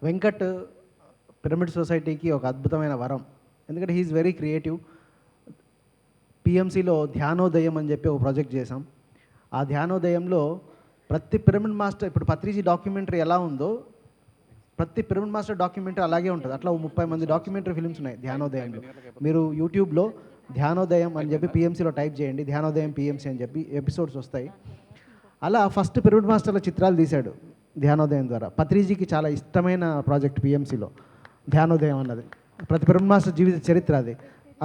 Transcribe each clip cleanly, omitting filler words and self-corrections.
Venkat pyramid సొసైటీకి ఒక అద్భుతమైన వరం. ఎందుకంటే హీఈస్ వెరీ క్రియేటివ్. పిఎంసిలో ధ్యానోదయం అని చెప్పి ఒక ప్రాజెక్ట్ చేసాం. ఆ ధ్యానోదయంలో ప్రతి పిరమిడ్ మాస్టర్, ఇప్పుడు పత్రిజీ డాక్యుమెంటరీ ఎలా ఉందో ప్రతి పిరమిడ్ మాస్టర్ డాక్యుమెంటరీ అలాగే ఉంటుంది. అట్లా 30 మంది డాక్యుమెంటరీ ఫిల్మ్స్ ఉన్నాయి ధ్యానోదయంలో. మీరు యూట్యూబ్లో ధ్యానోదయం అని చెప్పి పిఎంసిలో టైప్ చేయండి, ధ్యానోదయం పిఎంసి అని చెప్పి ఎపిసోడ్స్ వస్తాయి. అలా ఫస్ట్ పిరమిడ్ మాస్టర్ల చిత్రాలు తీశాడు ధ్యానోదయం ద్వారా. పత్రిజీకి చాలా ఇష్టమైన ప్రాజెక్ట్ పిఎంసిలో ధ్యానోదయం అన్నది. ప్రతి పిరమిడ్ మాస్టర్ జీవిత చరిత్ర అది.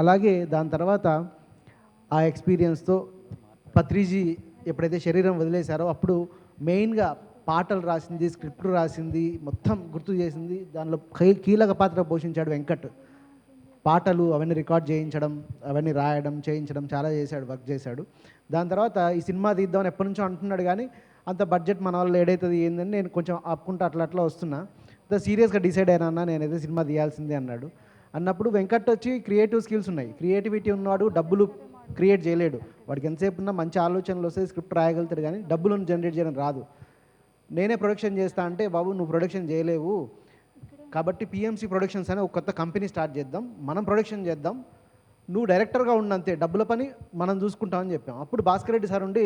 అలాగే దాని తర్వాత ఆ ఎక్స్పీరియన్స్తో పత్రిజీ ఎప్పుడైతే శరీరం వదిలేశారో అప్పుడు మెయిన్గా పాటలు రాసింది, స్క్రిప్ట్ రాసింది, మొత్తం గుర్తు చేసింది, దానిలో కీలక పాత్ర పోషించాడు వెంకట్. పాటలు అవన్నీ రికార్డ్ చేయించడం, అవన్నీ రాయడం, చేయించడం చాలా చేశాడు, వర్క్ చేశాడు. దాని తర్వాత ఈ సినిమా తీద్దామని ఎప్పటి నుంచో అంటున్నాడు, కానీ అంత బడ్జెట్ మన వాళ్ళు ఏడైతుంది ఏందని నేను కొంచెం ఆపుకుంటూ అట్లా వస్తున్నా. అంత సీరియస్గా డిసైడ్ అయినా నేనైతే సినిమా తీయాల్సిందే అన్నాడు. అన్నప్పుడు వెంకట్ వచ్చి క్రియేటివ్ స్కిల్స్ ఉన్నాయి, క్రియేటివిటీ ఉన్నవాడు డబ్బులు క్రియేట్ చేయలేడు. వాడికి ఎంతసేపు ఉన్నా మంచి ఆలోచనలు వస్తే స్క్రిప్ట్ రాయగలుగుతాడు, కానీ డబ్బులను జనరేట్ చేయడం రాదు. నేనే ప్రొడక్షన్ చేస్తా అంటే, బాబు నువ్వు ప్రొడక్షన్ చేయలేవు, కాబట్టి పిఎంసి ప్రొడక్షన్స్ అనే ఒక కొత్త కంపెనీ స్టార్ట్ చేద్దాం, మనం ప్రొడక్షన్ చేద్దాం, నువ్వు డైరెక్టర్గా ఉన్నంతే, డబ్బుల పని మనం చూసుకుంటామని చెప్పాం. అప్పుడు భాస్కర్ రెడ్డి సార్ ఉండి,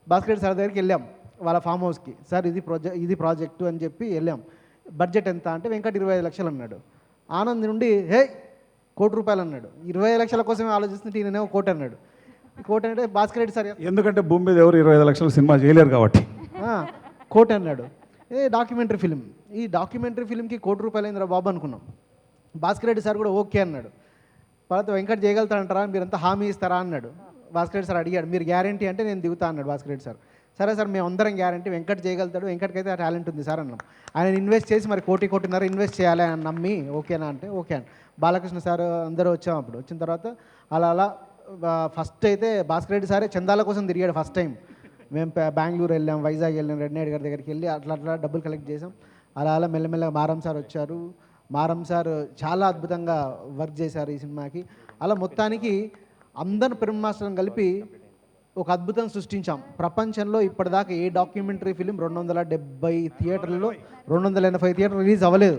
భాస్కర్ రెడ్డి సార్ దగ్గరికి వెళ్ళాం వాళ్ళ ఫామ్ హౌస్కి. సార్ ఇది ప్రాజెక్టు అని చెప్పి వెళ్ళాం. బడ్జెట్ ఎంత అంటే వెంకట్ 25 లక్షలు అన్నాడు. ఆనంద్ నుండి హే ₹1 కోటి అన్నాడు. 25 లక్షల కోసమే ఆలోచిస్తుంటే ఈయనేమో 1 కోటి అన్నాడు. ఈ 1 కోటి అంటే భాస్కర్ రెడ్డి సార్ ఎందుకంటే భూమి మీద ఎవరు 25 లక్షల సినిమా చేయలేరు కాబట్టి 1 కోటి అన్నాడు. డాక్యుమెంటరీ ఫిలిం, ఈ డాక్యుమెంటరీ ఫిలింకి ₹1 కోటి అయిందిరా బాబు అనుకున్నాం. భాస్కర్ రెడ్డి సార్ కూడా ఓకే అన్నాడు. తర్వాత వెంకట్ చేయగలుగుతారంటారా, మీరంతా హామీ ఇస్తారా అన్నాడు. భాస్కర్ రెడ్డి సార్ అడిగాడు, మీరు గ్యారంటీ అంటే నేను దిగుతా అన్నాడు భాస్కర్ రెడ్డి సార్. సరే సార్ మేము అందరం గ్యారంటీ, వెంకట్ చేయగలుగుతాడు, వెంకట్కి అయితే ఆ టాలెంట్ ఉంది సార్ అన్నాం. ఆయన ఇన్వెస్ట్ చేసి మరి 1 కోటిన్నర ఇన్వెస్ట్ చేయాలి అని నమ్మి ఓకేనా అంటే ఓకే అని బాలకృష్ణ సార్ అందరూ వచ్చాం. అప్పుడు వచ్చిన తర్వాత అలా ఫస్ట్ అయితే భాస్కర్ రెడ్డి సారే చందాల కోసం తిరిగాడు ఫస్ట్ టైం. మేము బెంగళూరు వెళ్ళాం, వైజాగ్ వెళ్ళాం, రెడ్డినాయుడు గారి దగ్గరికి వెళ్ళి అట్లా డబ్బులు కలెక్ట్ చేసాం. అలా మెల్లమెల్లగా మారం సార్ వచ్చారు. మారం సార్ చాలా అద్భుతంగా వర్క్ చేశారు ఈ సినిమాకి. అలా మొత్తానికి అందరు పిరమిడ్ మాస్టర్ని కలిపి ఒక అద్భుతం సృష్టించాం. ప్రపంచంలో ఇప్పటిదాకా ఏ డాక్యుమెంటరీ ఫిలిం 270 థియేటర్లలో 280 థియేటర్లు రిలీజ్ అవ్వలేదు.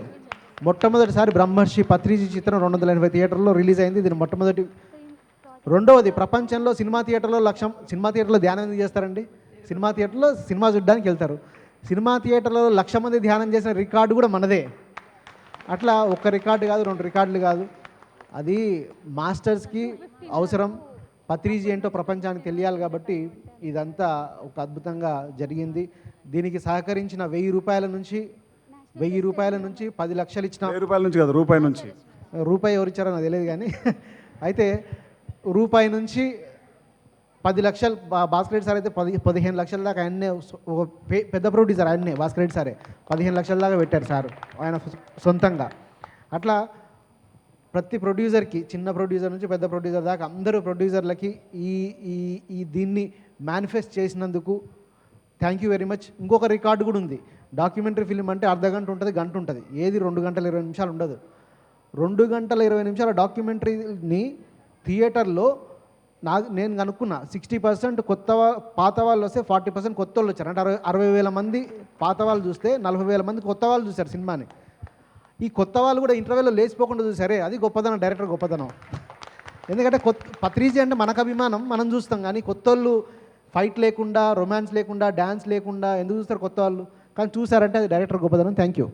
మొట్టమొదటిసారి బ్రహ్మర్షి పత్రిజీ చిత్రం 280 థియేటర్లో రిలీజ్ అయింది. దీని మొట్టమొదటి. రెండవది, ప్రపంచంలో సినిమా థియేటర్లో ధ్యానం ఎందుకు చేస్తారండి? సినిమా థియేటర్లో సినిమా చూడడానికి వెళ్తారు. సినిమా థియేటర్లో 1,00,000 మంది ధ్యానం చేసిన రికార్డు కూడా మనదే. అట్లా ఒక్క రికార్డు కాదు, 2 రికార్డులు కాదు. అది మాస్టర్స్కి అవసరం. పత్రిజీ ఏంటో ప్రపంచానికి తెలియాలి కాబట్టి ఇదంతా ఒక అద్భుతంగా జరిగింది. దీనికి సహకరించిన ₹1000 నుంచి 10 లక్షలు ఇచ్చిన, ₹1000 నుంచి కాదు, రూపాయి నుంచి. రూపాయి ఎవరు ఇచ్చారో నాకు తెలియదు, కానీ అయితే రూపాయి నుంచి 10 లక్షలు. భాస్కర్ రెడ్డి సార్ అయితే 15 లక్షల దాకా ఆయన్నే, ఒక పెద్ద ప్రొడ్యూసర్ ఆయన్నే, భాస్కర్ రెడ్డి సారే 15 లక్షల దాకా పెట్టారు సార్ ఆయన సొంతంగా. అట్లా ప్రతి ప్రొడ్యూసర్కి, చిన్న ప్రొడ్యూసర్ నుంచి పెద్ద ప్రొడ్యూసర్ దాకా అందరూ ప్రొడ్యూసర్లకి ఈ దీన్ని మేనిఫెస్ట్ చేసినందుకు థ్యాంక్ యూ వెరీ మచ్. ఇంకొక రికార్డు కూడా ఉంది. డాక్యుమెంటరీ ఫిలిం అంటే అర్ధగంట ఉంటుంది, గంట ఉంటుంది, ఏది 2 గంటల 20 నిమిషాలు ఉండదు. 2 గంటల 20 నిమిషాల డాక్యుమెంటరీని థియేటర్లో నేను కనుక్కున్నా 60% పాత వాళ్ళు వస్తే 40% కొత్త వాళ్ళు వచ్చారు. అంటే 60,000 మంది పాత వాళ్ళు చూస్తే 40,000 మంది కొత్త వాళ్ళు చూశారు సినిమాని. ఈ కొత్త వాళ్ళు కూడా ఇంటర్వెల్లో లేచిపోకుండా చూసారే, అది గొప్పదనం, డైరెక్టర్ గొప్పదనం. ఎందుకంటే పత్రిజీ అంటే మనకు అభిమానం, మనం చూస్తాం, కానీ కొత్త వాళ్ళు ఫైట్ లేకుండా, రొమాన్స్ లేకుండా, డ్యాన్స్ లేకుండా ఎందుకు చూస్తారు కొత్త వాళ్ళు? కానీ చూసారంటే అది డైరెక్టర్ గొప్పదనం. Thank you.